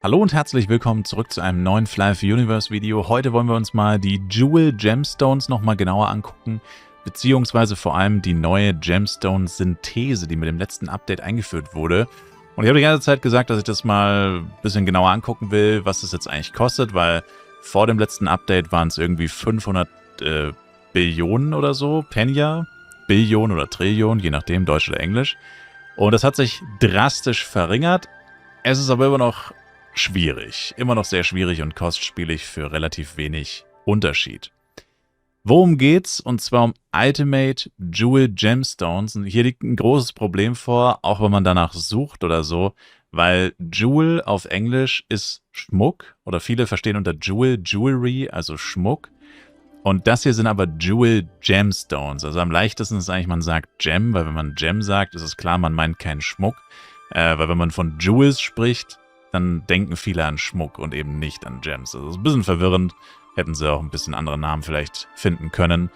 Hallo und herzlich willkommen zurück zu einem neuen Fly for Universe Video. Heute wollen wir uns mal die Jewel Gemstones nochmal genauer angucken, beziehungsweise vor allem die neue Gemstone-Synthese, die mit dem letzten Update eingeführt wurde. Und ich habe die ganze Zeit gesagt, dass ich das mal ein bisschen genauer angucken will, was das jetzt eigentlich kostet, weil vor dem letzten Update waren es irgendwie 500 Billionen oder so, Penya, Billion oder Trillion, je nachdem, Deutsch oder Englisch. Und das hat sich drastisch verringert. Es ist aber immer noch schwierig. Immer noch sehr schwierig und kostspielig für relativ wenig Unterschied. Worum geht's? Und zwar um Ultimate Jewel Gemstones. Und hier liegt ein großes Problem vor, auch wenn man danach sucht oder so, weil Jewel auf Englisch ist Schmuck oder viele verstehen unter Jewel Jewelry, also Schmuck. Und das hier sind aber Jewel Gemstones. Also am leichtesten ist eigentlich, man sagt Gem, weil wenn man Gem sagt, ist es klar, man meint keinen Schmuck. Weil wenn man von Jewels spricht, dann denken viele an Schmuck und eben nicht an Gems. Also das ist ein bisschen verwirrend. Hätten sie auch ein bisschen andere Namen vielleicht finden können.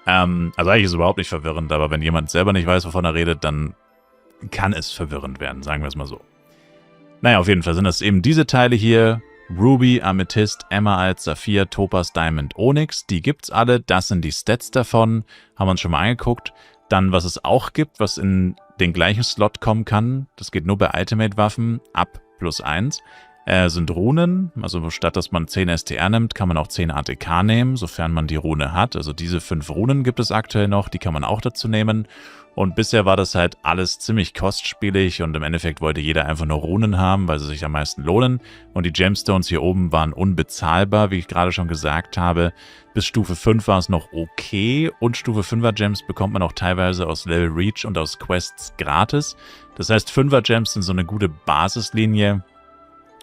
Also eigentlich ist es überhaupt nicht verwirrend, aber wenn jemand selber nicht weiß, wovon er redet, dann kann es verwirrend werden, sagen wir es mal so. Naja, auf jeden Fall sind das eben diese Teile hier. Ruby, Amethyst, Emerald, Saphir, Topaz, Diamond, Onyx. Die gibt's alle. Das sind die Stats davon. Haben wir uns schon mal angeguckt. Dann, was es auch gibt, was in den gleichen Slot kommen kann. Das geht nur bei Ultimate-Waffen ab +1, sind Runen. Also statt dass man 10 STR nimmt, kann man auch 10 ATK nehmen, sofern man die Rune hat. Also diese 5 Runen gibt es aktuell noch, die kann man auch dazu nehmen. Und bisher war das halt alles ziemlich kostspielig und im Endeffekt wollte jeder einfach nur Runen haben, weil sie sich am meisten lohnen. Und die Gemstones hier oben waren unbezahlbar, wie ich gerade schon gesagt habe. Bis Stufe 5 war es noch okay und Stufe 5er Gems bekommt man auch teilweise aus Level Reach und aus Quests gratis. Das heißt, 5er Gems sind so eine gute Basislinie,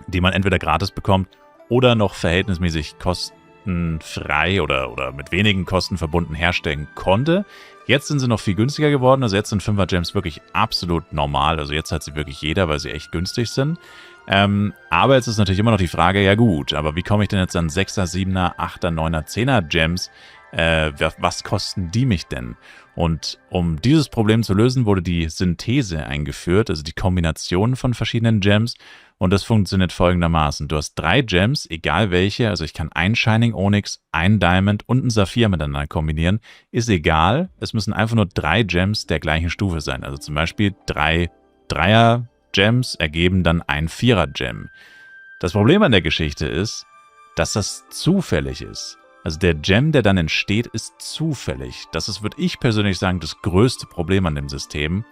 die man entweder gratis bekommt oder noch verhältnismäßig kostenfrei oder mit wenigen Kosten verbunden herstellen konnte. Jetzt sind sie noch viel günstiger geworden, also jetzt sind 5er Gems wirklich absolut normal, also jetzt hat sie wirklich jeder, weil sie echt günstig sind. Aber jetzt ist natürlich immer noch die Frage, ja gut, aber wie komme ich denn jetzt an 6er, 7er, 8er, 9er, 10er Gems? Was kosten die mich denn? Und um dieses Problem zu lösen, wurde die Synthese eingeführt, also die Kombination von verschiedenen Gems. Und das funktioniert folgendermaßen. Du hast 3 Gems, egal welche, also ich kann ein Shining Onyx, ein Diamond und ein Saphir miteinander kombinieren. Ist egal, es müssen einfach nur 3 Gems der gleichen Stufe sein. Also zum Beispiel 3 Dreier Gems ergeben dann ein 4er Gem. Das Problem an der Geschichte ist, dass das zufällig ist. Also der Gem, der dann entsteht, ist zufällig. Das ist, würde ich persönlich sagen, das größte Problem an dem System.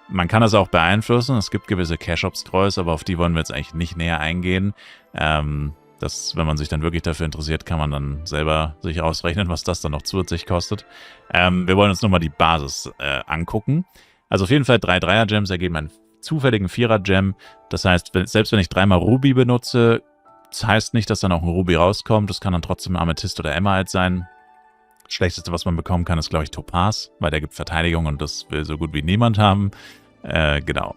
Man kann das auch beeinflussen. Es gibt gewisse Cash-Obscroys, aber auf die wollen wir jetzt eigentlich nicht näher eingehen. Wenn man sich dann wirklich dafür interessiert, kann man dann selber sich ausrechnen, was das dann noch zusätzlich kostet. Wir wollen uns nochmal die Basis angucken. Also auf jeden Fall 3 Dreier-Gems ergeben einen zufälligen 4er-Gem. Das heißt, selbst wenn ich 3-mal Ruby benutze, das heißt nicht, dass dann auch ein Ruby rauskommt. Das kann dann trotzdem Amethyst oder Emerald sein. Das Schlechteste, was man bekommen kann, ist, glaube ich, Topaz, weil der gibt Verteidigung und das will so gut wie niemand haben. Genau.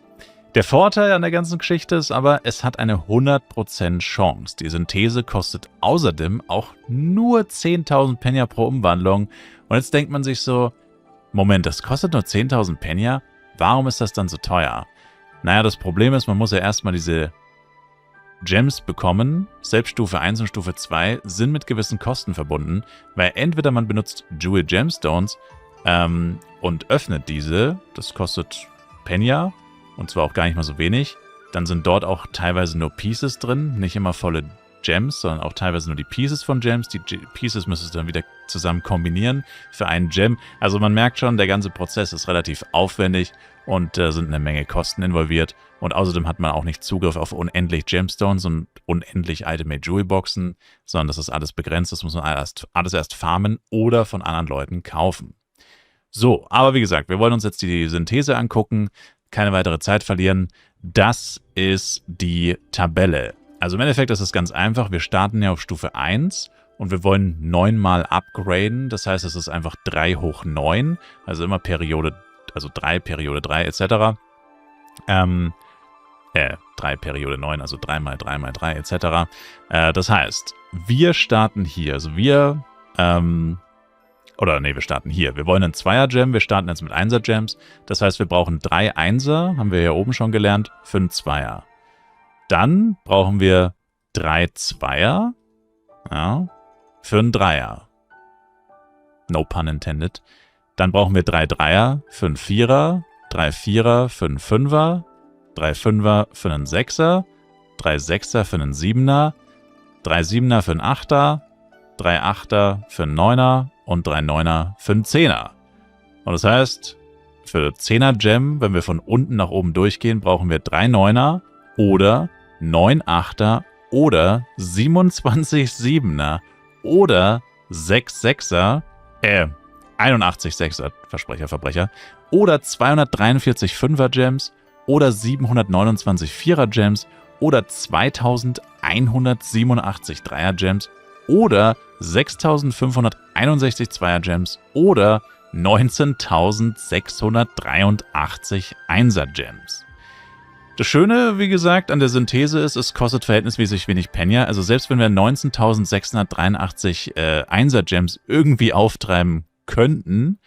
Der Vorteil an der ganzen Geschichte ist aber, es hat eine 100% Chance. Die Synthese kostet außerdem auch nur 10.000 Penya pro Umwandlung. Und jetzt denkt man sich so, Moment, das kostet nur 10.000 Penya? Warum ist das dann so teuer? Naja, das Problem ist, man muss ja erstmal diese Gems bekommen, selbst Stufe 1 und Stufe 2 sind mit gewissen Kosten verbunden, weil entweder man benutzt Jewel Gemstones und öffnet diese, das kostet Penya und zwar auch gar nicht mal so wenig, dann sind dort auch teilweise nur Pieces drin, nicht immer volle Gems, sondern auch teilweise nur die Pieces von Gems. Die Pieces müsstest du dann wieder zusammen kombinieren für einen Gem. Also man merkt schon, der ganze Prozess ist relativ aufwendig und sind eine Menge Kosten involviert. Und außerdem hat man auch nicht Zugriff auf unendlich Gemstones und unendlich Ultimate Jewel Boxen, sondern das ist alles begrenzt. Das muss man alles erst farmen oder von anderen Leuten kaufen. So, aber wie gesagt, wir wollen uns jetzt die Synthese angucken. Keine weitere Zeit verlieren. Das ist die Tabelle. Also im Endeffekt ist es ganz einfach. Wir starten ja auf Stufe 1 und wir wollen 9-mal upgraden. Das heißt, es ist einfach 3 hoch 9. Also immer Periode, also 3, Periode 3 etc. 3 Periode 9, also 3 mal 3 mal 3 etc. Das heißt, wir starten hier. Also wir starten hier. Wir wollen einen 2er-Gem, wir starten jetzt mit 1er-Gems. Das heißt, wir brauchen 3 1er, haben wir ja oben schon gelernt, für einen 2er. Dann brauchen wir 3 Zweier, ja, für einen Dreier. No pun intended. Dann brauchen wir 3 Dreier für einen Vierer, 3 Vierer für einen Fünfer, 3 Fünfer für einen Sechser, 3 Sechser für einen Siebener, 3 Siebener für einen Achter, 3 Achter für einen Neuner und 3 Neuner für einen Zehner. Und das heißt, für 10er Gem, wenn wir von unten nach oben durchgehen, brauchen wir 3 Neuner oder 9 Achter oder 27 Siebener oder 6 Sechser, 81 Sechser, Verbrecher, oder 243 5er Gems oder 729 4er Gems oder 2187 3er Gems oder 6561 2er Gems oder 19.683 1er Gems. Das Schöne, wie gesagt, an der Synthese ist, es kostet verhältnismäßig wenig Penya. Also selbst wenn wir 19.683 1er Gems irgendwie auftreiben könnten,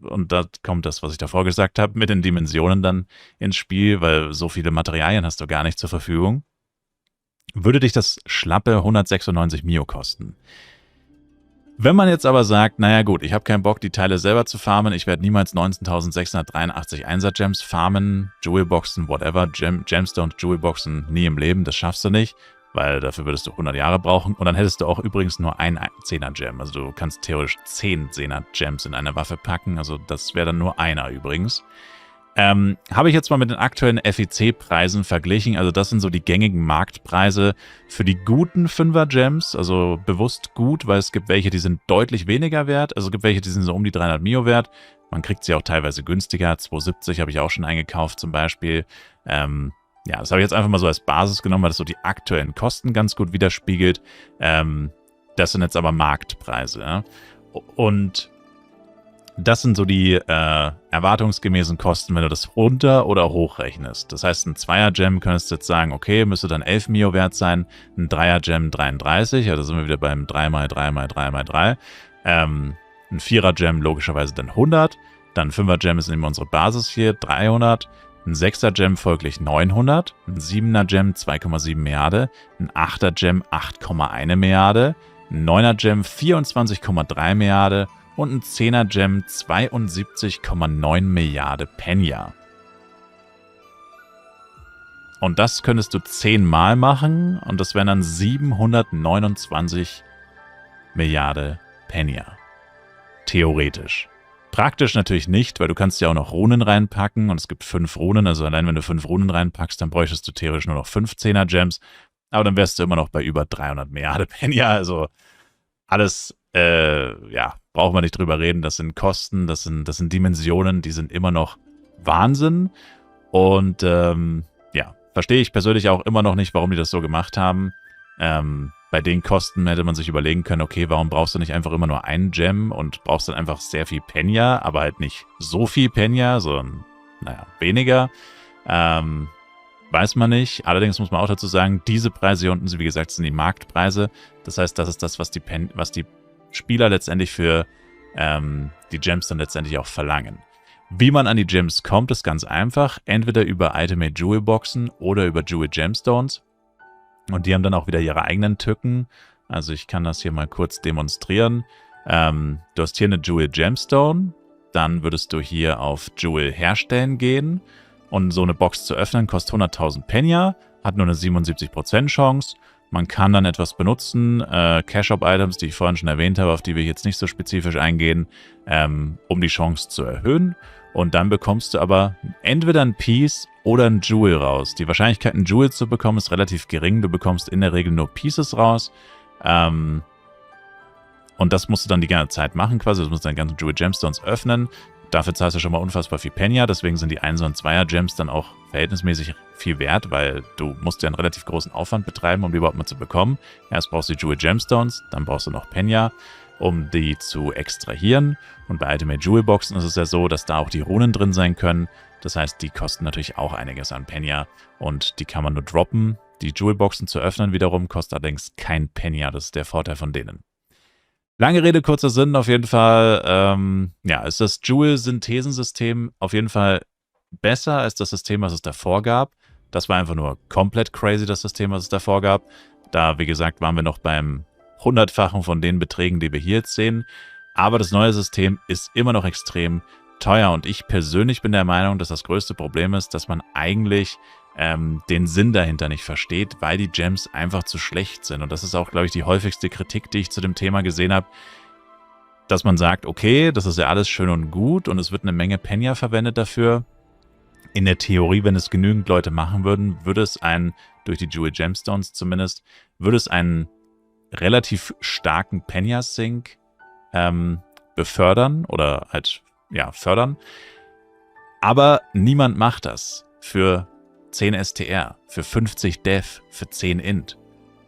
und da kommt das, was ich davor gesagt habe, mit den Dimensionen dann ins Spiel, weil so viele Materialien hast du gar nicht zur Verfügung, würde dich das schlappe 196 Mio kosten. Wenn man jetzt aber sagt, naja gut, ich habe keinen Bock, die Teile selber zu farmen, ich werde niemals 19.683 1er-Gems farmen, Jewelboxen, whatever, Gemstones, Jewelboxen, nie im Leben, das schaffst du nicht, weil dafür würdest du 100 Jahre brauchen und dann hättest du auch übrigens nur ein 10er-Gem, also du kannst theoretisch 10 10er-Gems in eine Waffe packen, also das wäre dann nur einer übrigens. Habe ich jetzt mal mit den aktuellen FEC-Preisen verglichen. Also das sind so die gängigen Marktpreise für die guten 5er-Gems. Also bewusst gut, weil es gibt welche, die sind deutlich weniger wert. Also es gibt welche, die sind so um die 300 Mio wert. Man kriegt sie auch teilweise günstiger. 270 habe ich auch schon eingekauft zum Beispiel. Ja, das habe ich jetzt einfach mal so als Basis genommen, weil das so die aktuellen Kosten ganz gut widerspiegelt. Das sind jetzt aber Marktpreise. Ja? Und das sind so die erwartungsgemäßen Kosten, wenn du das runter- oder hochrechnest. Das heißt, ein 2er-Gem könntest du jetzt sagen, okay, müsste dann 11 Mio wert sein, ein 3er-Gem 33, also sind wir wieder beim 3x3x3x3. Ein 4er-Gem logischerweise dann 100, dann 5er-Gem ist immer unsere Basis hier, 300, ein 6er-Gem folglich 900, ein 7er-Gem 2,7 Milliarden, ein 8er-Gem 8,1 Milliarden, ein 9er-Gem 24,3 Milliarden und ein 10er-Gem 72,9 Milliarden Penya. Und das könntest du 10 Mal machen und das wären dann 729 Milliarden Penya. Theoretisch. Praktisch natürlich nicht, weil du kannst ja auch noch Runen reinpacken und es gibt 5 Runen, also allein wenn du 5 Runen reinpackst, dann bräuchtest du theoretisch nur noch 5 10er-Gems, aber dann wärst du immer noch bei über 300 Milliarden Penya, also alles, ja, braucht man nicht drüber reden, das sind Kosten, das sind Dimensionen, die sind immer noch Wahnsinn und ja, verstehe ich persönlich auch immer noch nicht, warum die das so gemacht haben. Bei den Kosten hätte man sich überlegen können, okay, warum brauchst du nicht einfach immer nur einen Gem und brauchst dann einfach sehr viel Penya, aber halt nicht so viel Penya, sondern, naja, weniger. Weiß man nicht. Allerdings muss man auch dazu sagen, diese Preise hier unten, wie gesagt, sind die Marktpreise. Das heißt, das ist das, was die Spieler letztendlich für die Gems dann letztendlich auch verlangen. Wie man an die Gems kommt, ist ganz einfach. Entweder über Itemate Jewel Boxen oder über Jewel Gemstones. Und die haben dann auch wieder ihre eigenen Tücken. Also ich kann das hier mal kurz demonstrieren. Du hast hier eine Jewel Gemstone. Dann würdest du hier auf Jewel herstellen gehen. Und so eine Box zu öffnen kostet 100.000 Penya. Hat nur eine 77% Chance. Man kann dann etwas benutzen, Cash-Up-Items, die ich vorhin schon erwähnt habe, auf die wir jetzt nicht so spezifisch eingehen, um die Chance zu erhöhen. Und dann bekommst du aber entweder ein Piece oder ein Jewel raus. Die Wahrscheinlichkeit, ein Jewel zu bekommen, ist relativ gering. Du bekommst in der Regel nur Pieces raus. Und das musst du dann die ganze Zeit machen quasi. Du musst deine ganzen Jewel Gemstones öffnen. Dafür zahlst du schon mal unfassbar viel Penya. Deswegen sind die 1er und 2er Gems dann auch verhältnismäßig viel wert, weil du musst ja einen relativ großen Aufwand betreiben, um die überhaupt mal zu bekommen. Erst brauchst du die Jewel Gemstones, dann brauchst du noch Penya, um die zu extrahieren. Und bei Itemate Jewel Boxen ist es ja so, dass da auch die Runen drin sein können. Das heißt, die kosten natürlich auch einiges an Penya und die kann man nur droppen. Die Jewel Boxen zu öffnen wiederum kostet allerdings kein Penya. Das ist der Vorteil von denen. Lange Rede, kurzer Sinn, auf jeden Fall, ja, ist das Jewel-Synthesensystem auf jeden Fall besser als das System, was es davor gab. Das war einfach nur komplett crazy, das System, was es davor gab. Da, wie gesagt, waren wir noch beim 100-fachen von den Beträgen, die wir hier jetzt sehen. Aber das neue System ist immer noch extrem teuer. Und ich persönlich bin der Meinung, dass das größte Problem ist, dass man eigentlich den Sinn dahinter nicht versteht, weil die Gems einfach zu schlecht sind. Und das ist auch, glaube ich, die häufigste Kritik, die ich zu dem Thema gesehen habe, dass man sagt, okay, das ist ja alles schön und gut und es wird eine Menge Penya verwendet dafür. In der Theorie, wenn es genügend Leute machen würden, würde es durch die Jewel Gemstones zumindest, würde es einen relativ starken Penya-Sync befördern oder halt, ja, fördern. Aber niemand macht das für 10 STR, für 50 Dev, für 10 Int.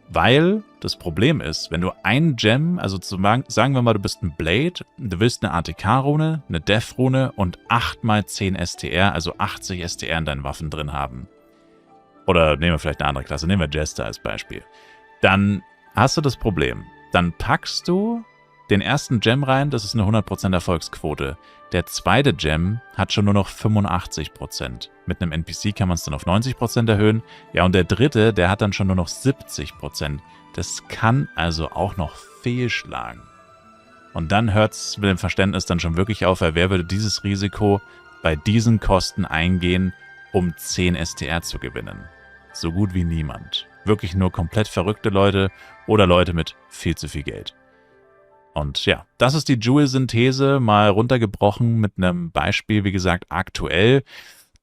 Weil das Problem ist, wenn du ein Gem, also sagen wir mal, du bist ein Blade, du willst eine ATK-Rune, eine Death-Rune und 8 mal 10 STR, also 80 STR in deinen Waffen drin haben. Oder nehmen wir vielleicht eine andere Klasse, nehmen wir Jester als Beispiel. Dann hast du das Problem. Dann packst du den ersten Gem rein, das ist eine 100% Erfolgsquote. Der zweite Gem hat schon nur noch 85%. Mit einem NPC kann man es dann auf 90% erhöhen. Ja, und der dritte, der hat dann schon nur noch 70%. Das kann also auch noch fehlschlagen. Und dann hört es mit dem Verständnis dann schon wirklich auf, weil wer würde dieses Risiko bei diesen Kosten eingehen, um 10 STR zu gewinnen? So gut wie niemand. Wirklich nur komplett verrückte Leute oder Leute mit viel zu viel Geld. Und ja, das ist die Jewel-Synthese, mal runtergebrochen mit einem Beispiel, wie gesagt, aktuell.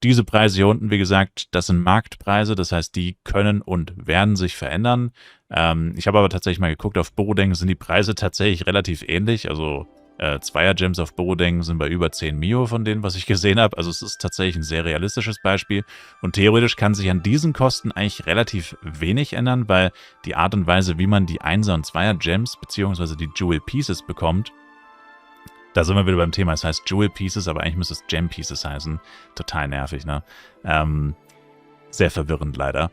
Diese Preise hier unten, wie gesagt, das sind Marktpreise, das heißt, die können und werden sich verändern. Ich habe aber tatsächlich mal geguckt, auf Borodeng sind die Preise tatsächlich relativ ähnlich, also Zweier-Gems auf Borodeng sind bei über 10 Mio von denen, was ich gesehen habe. Also es ist tatsächlich ein sehr realistisches Beispiel. Und theoretisch kann sich an diesen Kosten eigentlich relativ wenig ändern, weil die Art und Weise, wie man die 1er- und 2er-Gems bzw. die Jewel Pieces bekommt, da sind wir wieder beim Thema, es heißt Jewel Pieces, aber eigentlich müsste es Gem Pieces heißen. Total nervig, ne? Sehr verwirrend leider.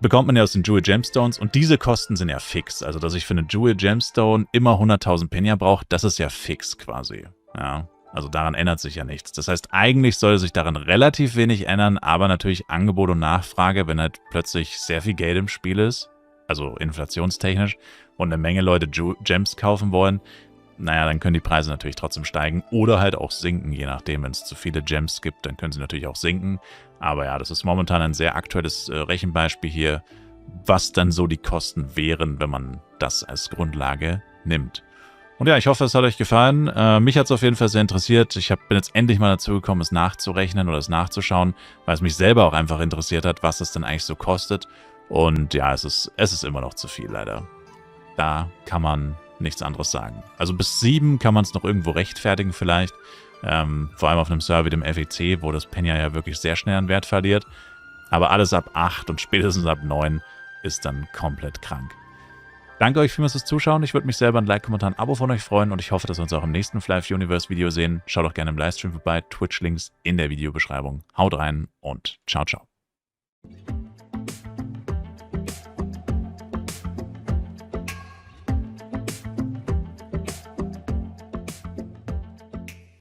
Bekommt man ja aus den Jewel Gemstones und diese Kosten sind ja fix. Also, dass ich für eine Jewel Gemstone immer 100.000 Penya brauche, das ist ja fix quasi. Ja, also daran ändert sich ja nichts. Das heißt, eigentlich sollte sich daran relativ wenig ändern, aber natürlich Angebot und Nachfrage, wenn halt plötzlich sehr viel Geld im Spiel ist, also inflationstechnisch, und eine Menge Leute Gems kaufen wollen, naja, dann können die Preise natürlich trotzdem steigen oder halt auch sinken, je nachdem. Wenn es zu viele Gems gibt, dann können sie natürlich auch sinken. Aber ja, das ist momentan ein sehr aktuelles Rechenbeispiel hier, was dann so die Kosten wären, wenn man das als Grundlage nimmt. Und ja, ich hoffe, es hat euch gefallen. Mich hat es auf jeden Fall sehr interessiert. Ich bin jetzt endlich mal dazu gekommen, es nachzurechnen oder es nachzuschauen, weil es mich selber auch einfach interessiert hat, was es denn eigentlich so kostet. Und ja, es ist immer noch zu viel, leider. Da kann man nichts anderes sagen. Also bis 7 kann man es noch irgendwo rechtfertigen vielleicht. Vor allem auf einem Server wie dem FEC, wo das Penya ja wirklich sehr schnell an Wert verliert. Aber alles ab 8 und spätestens ab 9 ist dann komplett krank. Danke euch vielmals fürs Zuschauen. Ich würde mich selber ein Like, Kommentar, ein Abo von euch freuen und ich hoffe, dass wir uns auch im nächsten Fly Universe Video sehen. Schaut auch gerne im Livestream vorbei. Twitch-Links in der Videobeschreibung. Haut rein und ciao, ciao.